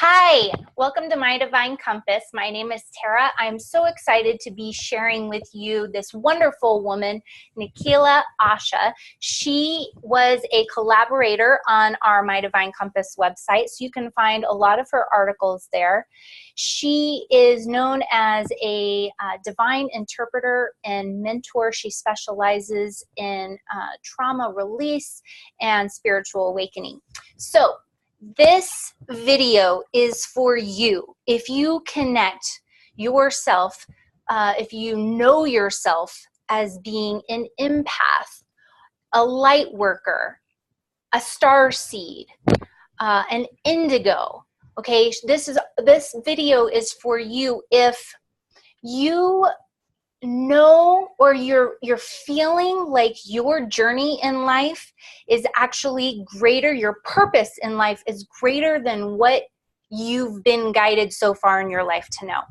Hi, welcome to My Divine Compass. My name is Tara. I'm so excited to be sharing with you this wonderful woman, Nahkila Isha. She was a collaborator on our My Divine Compass website, so you can find a lot of her articles there. She is known as a divine interpreter and mentor. She specializes in trauma release and spiritual awakening. So, this video is for you. If you connect yourself, if you know yourself as being an empath, a light worker, a star seed, an indigo, okay, this video is for you if you know, or you're feeling like your journey in life is actually greater, your purpose in life is greater than what you've been guided so far in your life to know.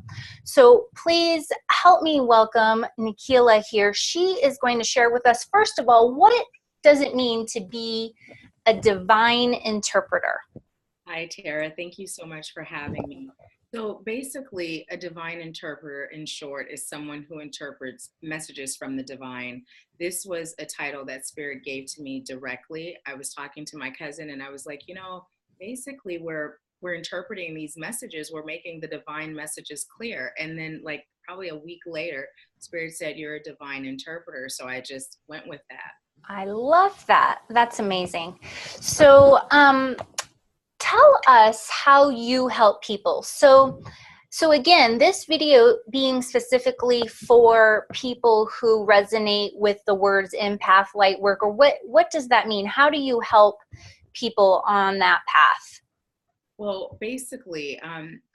So please help me welcome Nahkila here. She is going to share with us, first of all, what does it mean to be a divine interpreter? Hi, Tara. Thank you so much for having me. So basically, a divine interpreter, in short, is someone who interprets messages from the divine. This was a title that Spirit gave to me directly. I was talking to my cousin and I was like, basically we're interpreting these messages. We're making the divine messages clear. And then like probably a week later, Spirit said, you're a divine interpreter. So I just went with that. I love that. That's amazing. So, tell us how you help people. So again, this video being specifically for people who resonate with the words empath, light worker, what does that mean? How do you help people on that path? Well, basically,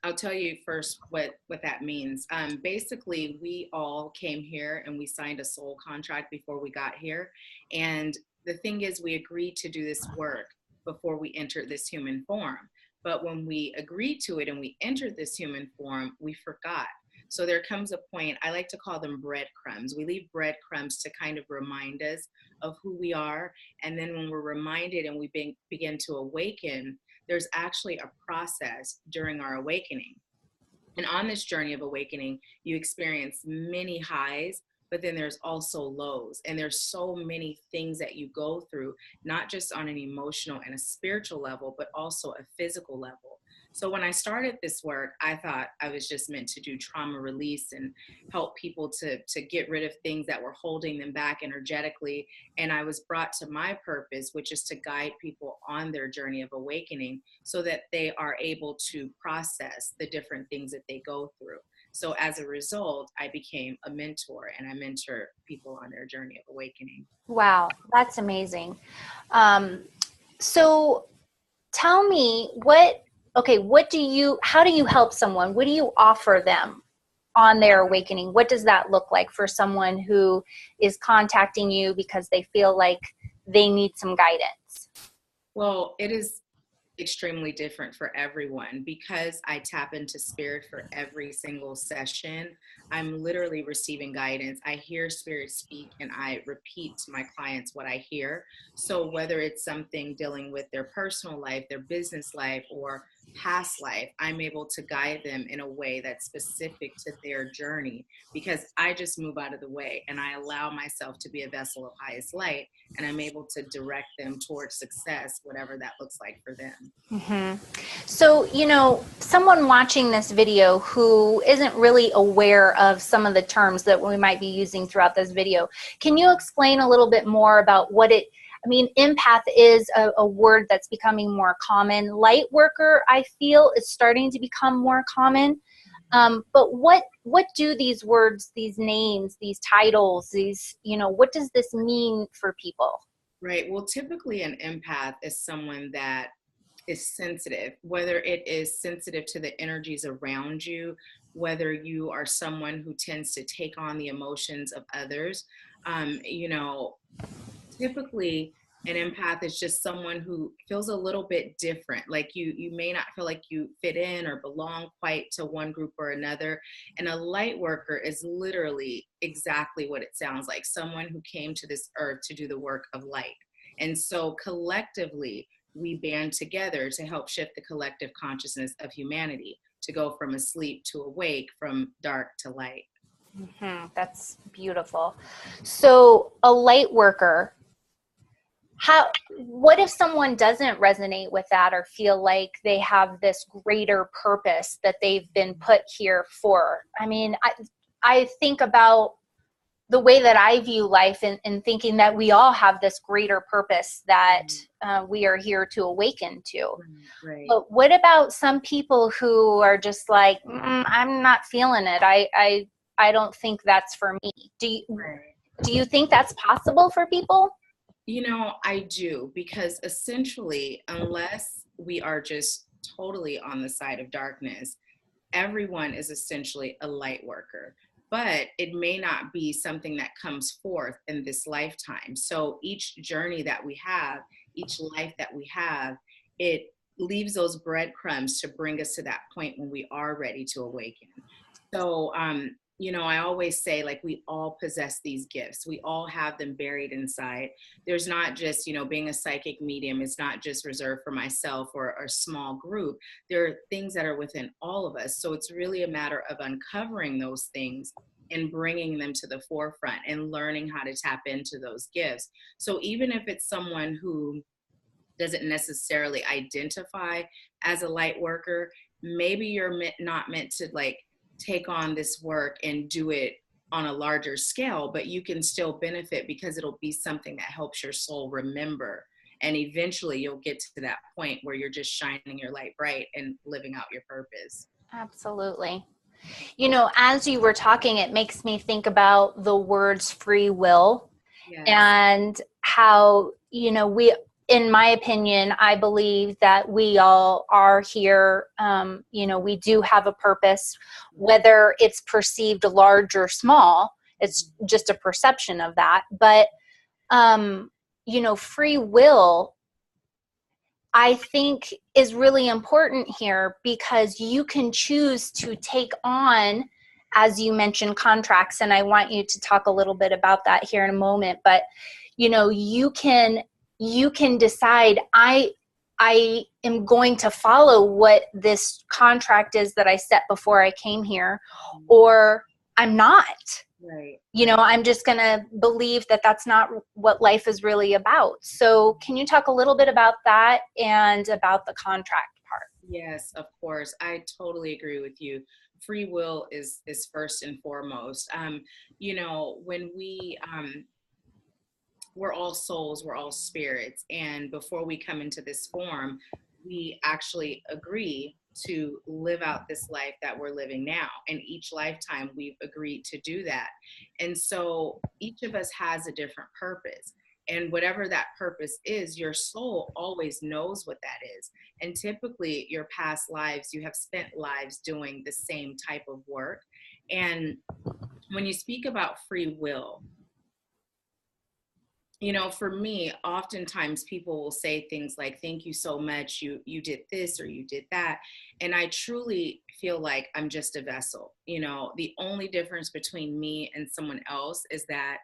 I'll tell you first what that means. Basically, we all came here and we signed a soul contract before we got here. And the thing is, we agreed to do this work before we entered this human form. But when we agreed to it and we entered this human form, we forgot. So there comes a point, I like to call them breadcrumbs. We leave breadcrumbs to kind of remind us of who we are. And then when we're reminded and we begin to awaken, there's actually a process during our awakening. And on this journey of awakening, you experience many highs, but then there's also lows. And there's so many things that you go through, not just on an emotional and a spiritual level, but also a physical level. So when I started this work, I thought I was just meant to do trauma release and help people to get rid of things that were holding them back energetically. And I was brought to my purpose, which is to guide people on their journey of awakening so that they are able to process the different things that they go through. So as a result, I became a mentor and I mentor people on their journey of awakening. Wow, that's amazing. So tell me how do you help someone? What do you offer them on their awakening? What does that look like for someone who is contacting you because they feel like they need some guidance? Well, it is extremely different for everyone because I tap into spirit for every single session. I'm literally receiving guidance. I hear spirit speak and I repeat to my clients what I hear. So whether it's something dealing with their personal life, their business life, or past life, I'm able to guide them in a way that's specific to their journey because I just move out of the way and I allow myself to be a vessel of highest light, and I'm able to direct them towards success, whatever that looks like for them. Mm-hmm. So, someone watching this video who isn't really aware of some of the terms that we might be using throughout this video, can you explain a little bit more about empath is a word that's becoming more common. Light worker, I feel, is starting to become more common. But what do these words, these names, these titles, what does this mean for people? Right. Well, typically an empath is someone that is sensitive, whether it is sensitive to the energies around you, whether you are someone who tends to take on the emotions of others. Typically an empath is just someone who feels a little bit different. Like you may not feel like you fit in or belong quite to one group or another. And a light worker is literally exactly what it sounds like, someone who came to this earth to do the work of light. And so collectively, we band together to help shift the collective consciousness of humanity, to go from asleep to awake, from dark to light. That's beautiful. So a light worker, what if someone doesn't resonate with that or feel like they have this greater purpose that they've been put here for? I mean, I think about the way that I view life and thinking that we all have this greater purpose that we are here to awaken to. Right. But what about some people who are just like, I'm not feeling it. I don't think that's for me. Do you think that's possible for people? You know, I do, because essentially, unless we are just totally on the side of darkness, everyone is essentially a light worker. But it may not be something that comes forth in this lifetime. So each journey that we have, each life that we have, it leaves those breadcrumbs to bring us to that point when we are ready to awaken. So, you know, I always say, like, we all possess these gifts. We all have them buried inside. There's not just, you know, being a psychic medium is not just reserved for myself or a small group. There are things that are within all of us. So it's really a matter of uncovering those things and bringing them to the forefront and learning how to tap into those gifts. So even if it's someone who doesn't necessarily identify as a light worker, maybe you're not meant to like take on this work and do it on a larger scale, but you can still benefit because it'll be something that helps your soul remember. And eventually you'll get to that point where you're just shining your light bright and living out your purpose. Absolutely. You know, as you were talking, it makes me think about the words free will. Yes. And how, you know, in my opinion, I believe that we all are here. You know, we do have a purpose, whether it's perceived large or small. It's just a perception of that. But, you know, free will, I think, is really important here, because you can choose to take on, as you mentioned, contracts. And I want you to talk a little bit about that here in a moment. But, you know, you can decide, I am going to follow what this contract is that I set before I came here, or I'm not. Right. You know, I'm just going to believe that that's not what life is really about. So can you talk a little bit about that and about the contract part? Yes, of course. I totally agree with you. Free will is first and foremost. You know, when we're all souls, we're all spirits. And before we come into this form, we actually agree to live out this life that we're living now. And each lifetime we've agreed to do that. And so each of us has a different purpose. And whatever that purpose is, your soul always knows what that is. And typically your past lives, you have spent lives doing the same type of work. And when you speak about free will, you know, for me, oftentimes people will say things like, thank you so much, you did this or you did that. And I truly feel like I'm just a vessel. You know, the only difference between me and someone else is that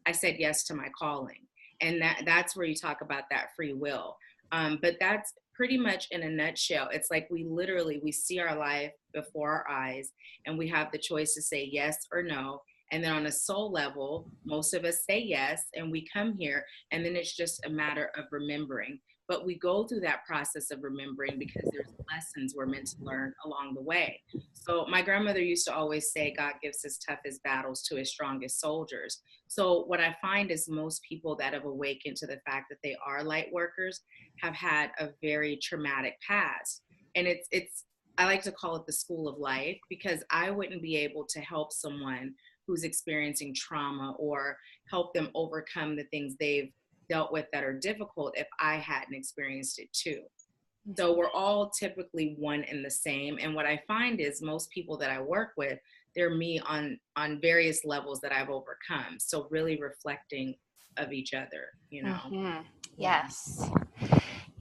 I said yes to my calling. And that's where you talk about that free will. But that's pretty much in a nutshell. It's like we see our life before our eyes, and we have the choice to say yes or no. And then on a soul level, most of us say yes, and we come here, and then it's just a matter of remembering. But we go through that process of remembering because there's lessons we're meant to learn along the way. So my grandmother used to always say, God gives his toughest battles to his strongest soldiers. So what I find is most people that have awakened to the fact that they are light workers have had a very traumatic past. And it's I like to call it the school of life, because I wouldn't be able to help someone who's experiencing trauma or help them overcome the things they've dealt with that are difficult if I hadn't experienced it too. So we're all typically one and the same. And what I find is most people that I work with, they're me on various levels that I've overcome. So really reflecting of each other, you know? Mm-hmm. Yes.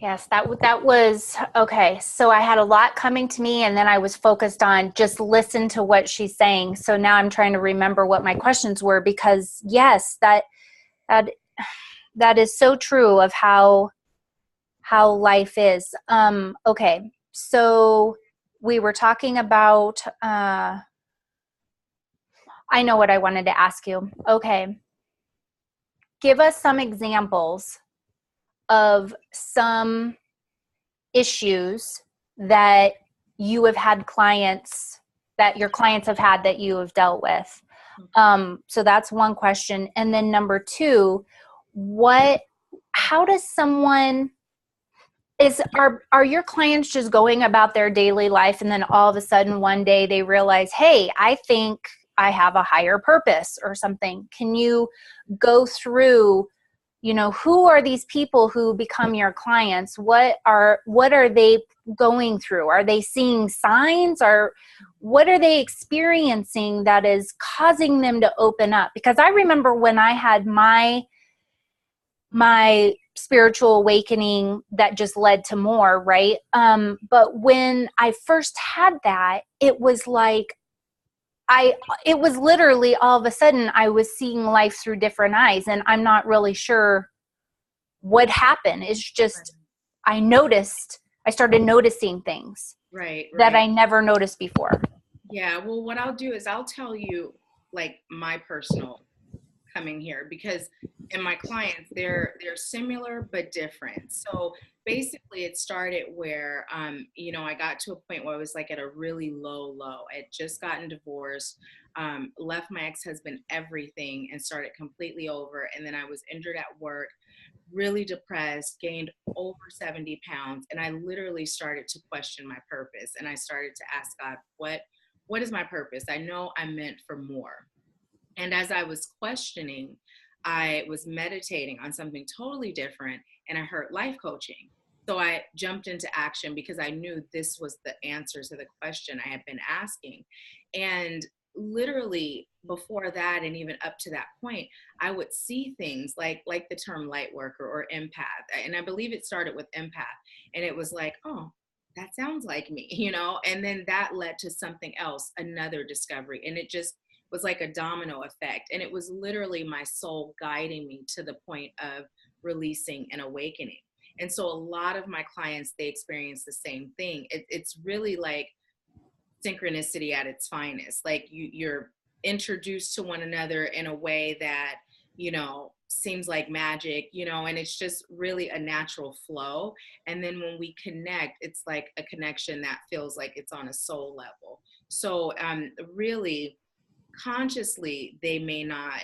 Yes, that was, okay. So I had a lot coming to me, and then I was focused on just listen to what she's saying. So now I'm trying to remember what my questions were, because yes, that is so true of how how life is. Okay, so we were talking about, I know what I wanted to ask you. Okay, give us some examples of some issues that you have had clients, that your clients have had, that you have dealt with. So that's one question. And then number two, how does someone, are your clients just going about their daily life and then all of a sudden one day they realize, hey, I think I have a higher purpose or something? Can you go through, who are these people who become your clients? What are they going through? Are they seeing signs, or what are they experiencing that is causing them to open up? Because I remember when I had my spiritual awakening that just led to more, right? But when I first had that, it was like, it was literally all of a sudden I was seeing life through different eyes, and I'm not really sure what happened. It's just, I started noticing things that I never noticed before. Yeah, well, what I'll do is I'll tell you like my personal coming here, because in my clients they're similar but different. So basically it started where I got to a point where I was like at a really low. I had just gotten divorced, left my ex-husband everything and started completely over, and then I was injured at work, really depressed, gained over 70 pounds, and I literally started to question my purpose. And I started to ask God, what is my purpose? I know I'm meant for more. And as I was questioning, I was meditating on something totally different, and I heard life coaching. So I jumped into action because I knew this was the answer to the question I had been asking. And literally before that, and even up to that point, I would see things like the term lightworker or empath. And I believe it started with empath. And it was like, oh, that sounds like me, and then that led to something else, another discovery. And it just was like a domino effect. And it was literally my soul guiding me to the point of releasing and awakening. And so a lot of my clients, they experience the same thing. It's really like synchronicity at its finest. Like you're introduced to one another in a way that, seems like magic, and it's just really a natural flow. And then when we connect, it's like a connection that feels like it's on a soul level. So really, consciously, they may not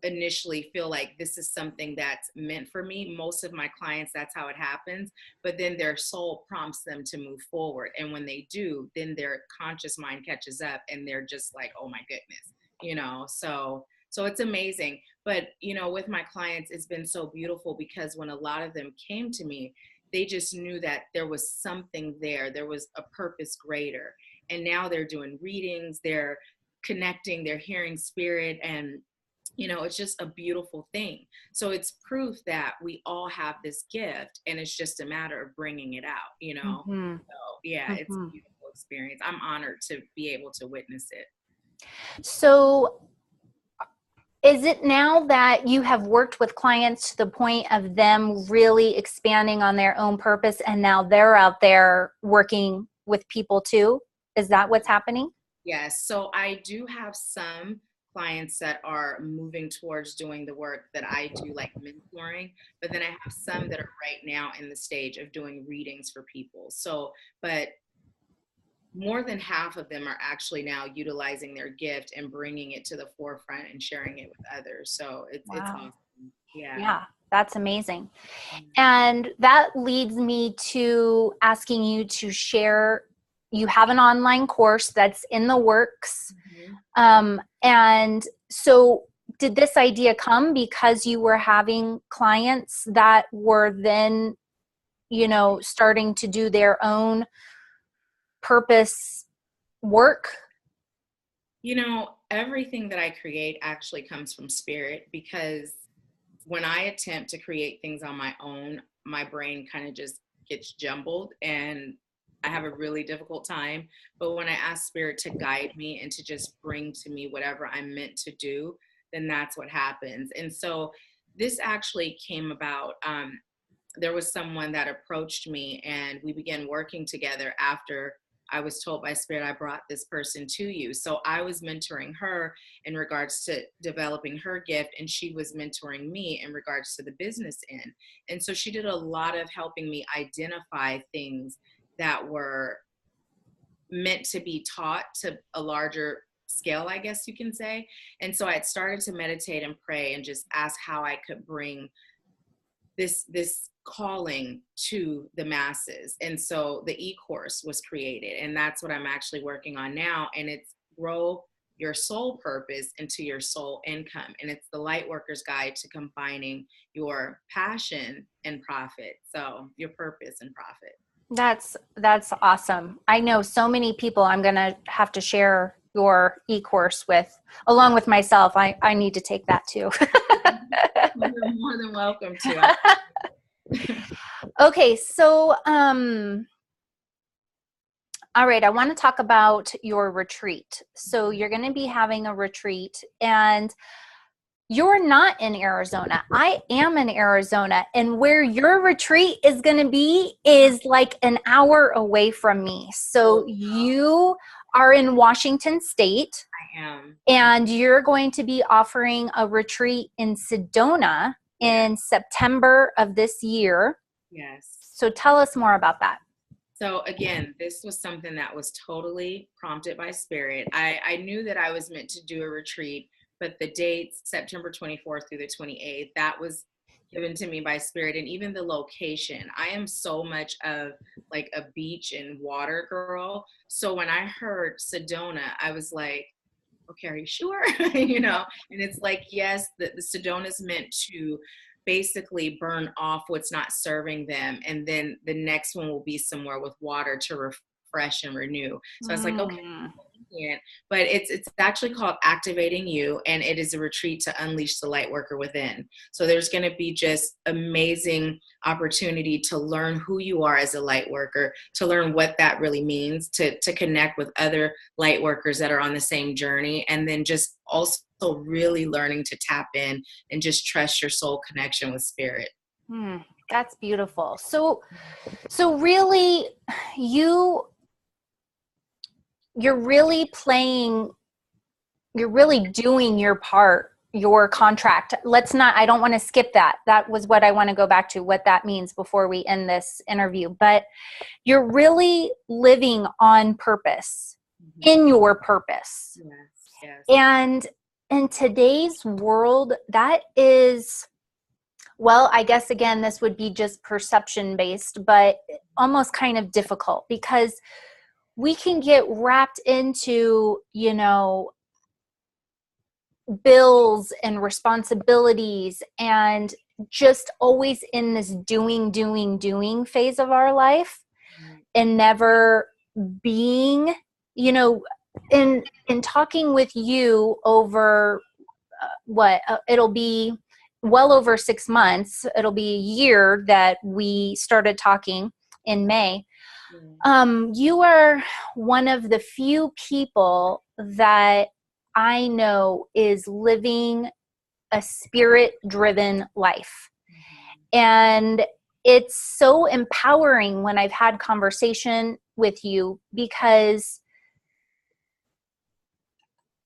initially feel like this is something that's meant for me. Most of my clients, that's how it happens. But then their soul prompts them to move forward. And when they do, then their conscious mind catches up and they're just like, oh my goodness, so it's amazing. But, with my clients, it's been so beautiful because when a lot of them came to me, they just knew that there was something there. There was a purpose greater. And now they're doing readings, they're connecting, they're hearing spirit, and it's just a beautiful thing. So it's proof that we all have this gift, and it's just a matter of bringing it out. Mm-hmm. So yeah, it's a beautiful experience. I'm honored to be able to witness it. So is it now that you have worked with clients to the point of them really expanding on their own purpose, and now they're out there working with people too? Is that what's happening? Yes. So I do have some clients that are moving towards doing the work that I do, like mentoring, but then I have some that are right now in the stage of doing readings for people. So, but more than half of them are actually now utilizing their gift and bringing it to the forefront and sharing it with others. So it's awesome. Yeah, that's amazing. And that leads me to asking you to share. You have an online course that's in the works. And so did this idea come because you were having clients that were then, starting to do their own purpose work? Everything that I create actually comes from spirit, because when I attempt to create things on my own, my brain kind of just gets jumbled and I have a really difficult time. But when I ask spirit to guide me and to just bring to me whatever I'm meant to do, then that's what happens. And so this actually came about there was someone that approached me, and we began working together after I was told by Spirit, I brought this person to you. So I was mentoring her in regards to developing her gift, and she was mentoring me in regards to the business end. And so she did a lot of helping me identify things that were meant to be taught to a larger scale, I guess you can say. And so I had started to meditate and pray and just ask how I could bring this calling to the masses. And so the e-course was created, and that's what I'm actually working on now. And it's grow your soul purpose into your soul income. And it's the Lightworker's Guide to combining your passion and profit. So your purpose and profit. That's awesome. I know so many people I'm going to have to share your e-course with, along with myself. I need to take that too. You're more than welcome to. Okay, so all right, I want to talk about your retreat. So you're going to be having a retreat, and you're not in Arizona. I am in Arizona, and where your retreat is going to be is like an hour away from me. So you are in Washington State. I am. And you're going to be offering a retreat in Sedona in September of this year. Yes. So tell us more about that. So again, this was something that was totally prompted by Spirit. I knew that I was meant to do a retreat, but the dates, September 24th through the 28th, that was given to me by Spirit. And even the location, I am so much of like a beach and water girl. So when I heard Sedona, I was like, okay, are you sure? You know, and it's like, yes, the Sedona is meant to basically burn off what's not serving them. And then the next one will be somewhere with water to refresh and renew. So I was like, okay. But it's actually called Activating You, and it is a retreat to unleash the light worker within. So there's going to be just amazing opportunity to learn who you are as a light worker, to learn what that really means, to connect with other light workers that are on the same journey, and then just also really learning to tap in and just trust your soul connection with Spirit. That's beautiful. So really, you're really doing your part, your contract. I don't want to skip that. That was what I want to go back to, what that means before we end this interview. But you're really living on purpose, in your purpose. Yes. And in today's world, that is, well, I guess, again, this would be just perception based, but almost kind of difficult, because we can get wrapped into, you know, bills and responsibilities, and just always in this doing phase of our life, and never being, you know, in talking with you over it'll be well over 6 months. It'll be a year that we started talking in May. You are one of the few people that I know is living a spirit-driven life. And it's so empowering when I've had conversation with you, because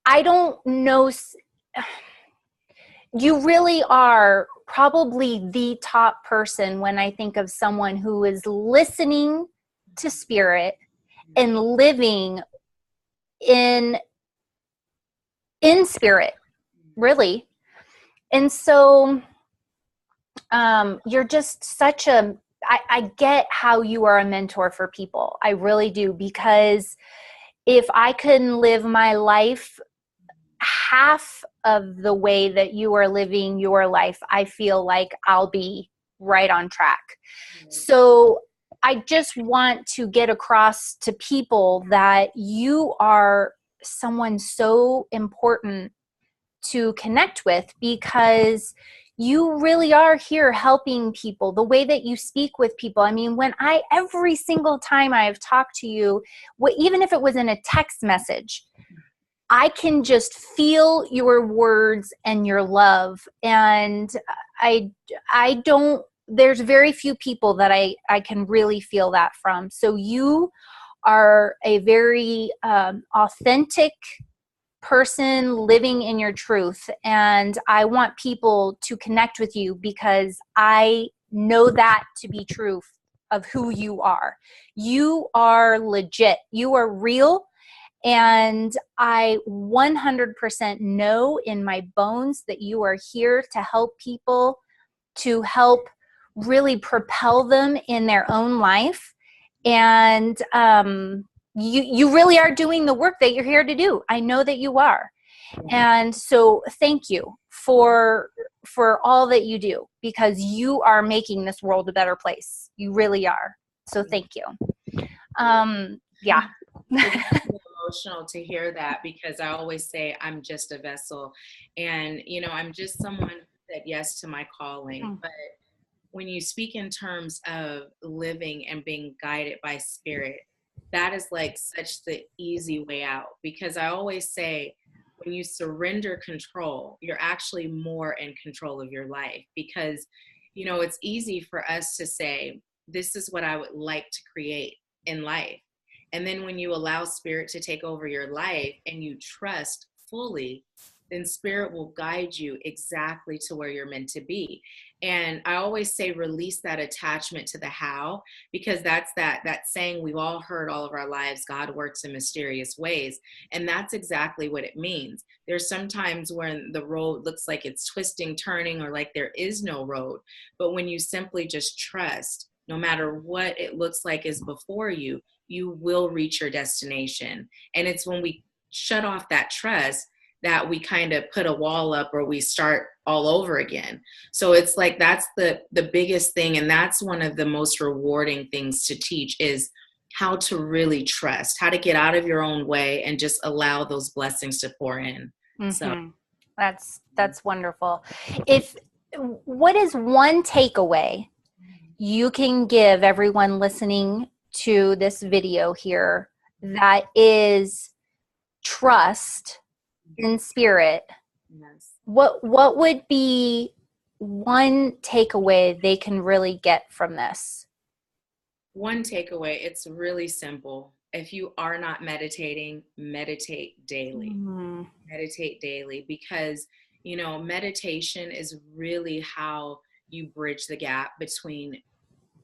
I don't know, you really are probably the top person when I think of someone who is listening to Spirit and living in Spirit, really. And so you're just such a, I get how you are a mentor for people. I really do, because if I can live my life half of the way that you are living your life, I feel like I'll be right on track. So I just want to get across to people that you are someone so important to connect with, because you really are here helping people, the way that you speak with people. I mean, every single time I've talked to you, even if it was in a text message, I can just feel your words and your love. And I don't there's very few people that I can really feel that from. So you are a very authentic person living in your truth. And I want people to connect with you because I know that to be true of who you are. You are legit. You are real. And I 100% know in my bones that you are here to help people, to help really propel them in their own life. And you really are doing the work that you're here to do. I know that you are. And so thank you for all that you do, because you are making this world a better place. You really are. So thank you. Yeah. It's emotional to hear that, because I always say I'm just a vessel, and I'm just someone who said yes to my calling. But when you speak in terms of living and being guided by spirit, that is like such the easy way out, because I always say when you surrender control, you're actually more in control of your life, because it's easy for us to say, this is what I would like to create in life. And then when you allow spirit to take over your life and you trust fully, then spirit will guide you exactly to where you're meant to be. And I always say, release that attachment to the how, because that's that saying we've all heard all of our lives, God works in mysterious ways. And that's exactly what it means. There's sometimes when the road looks like it's twisting, turning, or like there is no road. But when you simply just trust, no matter what it looks like is before you, you will reach your destination. And it's when we shut off that trust that we kind of put a wall up, or we start all over again. So it's like, that's the biggest thing. And that's one of the most rewarding things to teach, is how to really trust, how to get out of your own way and just allow those blessings to pour in. Mm-hmm. So that's wonderful. What is one takeaway you can give everyone listening to this video here that is trust in spirit? yes. What would be one takeaway they can really get from this? One takeaway, it's really simple. If you are not meditating, meditate daily. Mm-hmm. Meditate daily, because meditation is really how you bridge the gap between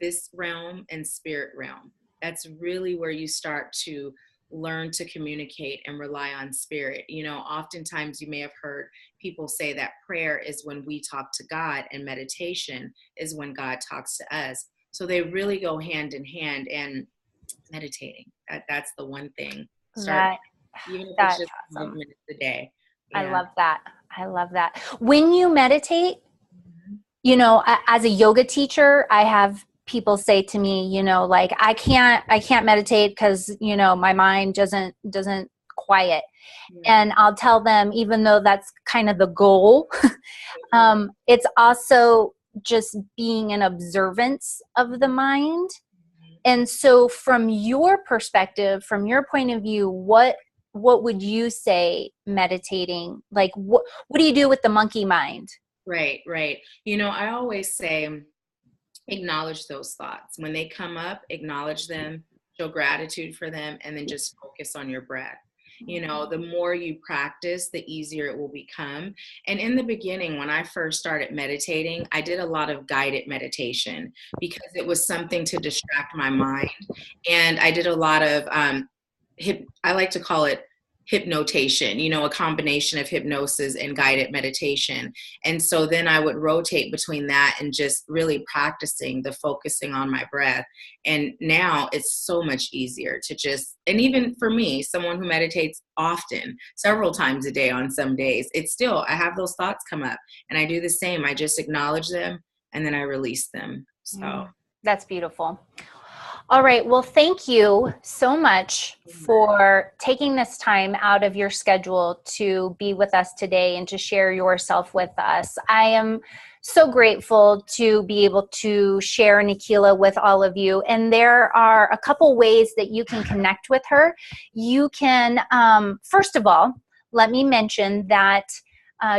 this realm and spirit realm. That's really where you start to learn to communicate and rely on spirit. Oftentimes you may have heard people say that prayer is when we talk to God and meditation is when God talks to us. So they really go hand in hand. And meditating, that's the one thing. Start, even if it's just Awesome. 5 minutes a day. Yeah. I love that. When you meditate, as a yoga teacher, I have people say to me, like, I can't meditate because, my mind doesn't quiet. Yeah. And I'll tell them, even though that's kind of the goal, it's also just being an observance of the mind. And so from your perspective, from your point of view, what would you say meditating, like, what do you do with the monkey mind? Right. I always say, acknowledge those thoughts. When they come up, acknowledge them, show gratitude for them, and then just focus on your breath. The more you practice, the easier it will become. And in the beginning, when I first started meditating, I did a lot of guided meditation because it was something to distract my mind. And I did a lot of, I like to call it hypnotation, a combination of hypnosis and guided meditation. And so then I would rotate between that and just really practicing the focusing on my breath. And now it's so much easier to just, and even for me, someone who meditates often, several times a day on some days, it's still, I have those thoughts come up and I do the same. I just acknowledge them and then I release them. So that's beautiful. All right. Well, thank you so much for taking this time out of your schedule to be with us today and to share yourself with us. I am so grateful to be able to share Nahkila with all of you. And there are a couple ways that you can connect with her. You can, first of all, let me mention that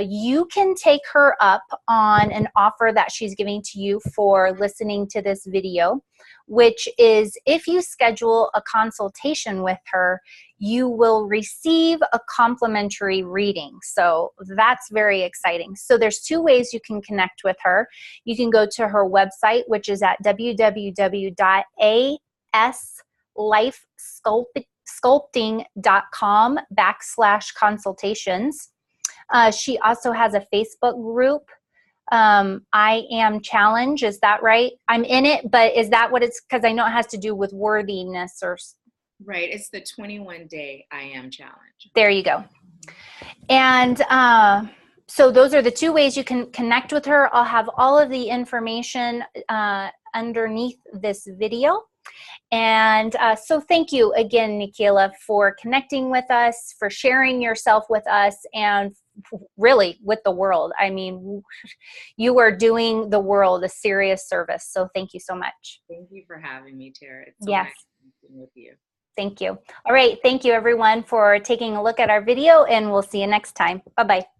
you can take her up on an offer that she's giving to you for listening to this video, which is if you schedule a consultation with her, you will receive a complimentary reading. So that's very exciting. So there's two ways you can connect with her. You can go to her website, which is at www.aslifesculpting.com/consultations. She also has a Facebook group. I Am Challenge, is that right? I'm in it, but is that what it's, because I know it has to do with worthiness or... Right, it's the 21-day I Am Challenge. There you go. And so those are the two ways you can connect with her. I'll have all of the information underneath this video. And so thank you again, Nahkila, for connecting with us, for sharing yourself with us, and really with the world. I mean, you are doing the world a serious service. So thank you so much. Thank you for having me, Tara. It's so yes. nice connecting with you. Thank you. All right. Thank you, everyone, for taking a look at our video, and we'll see you next time. Bye-bye.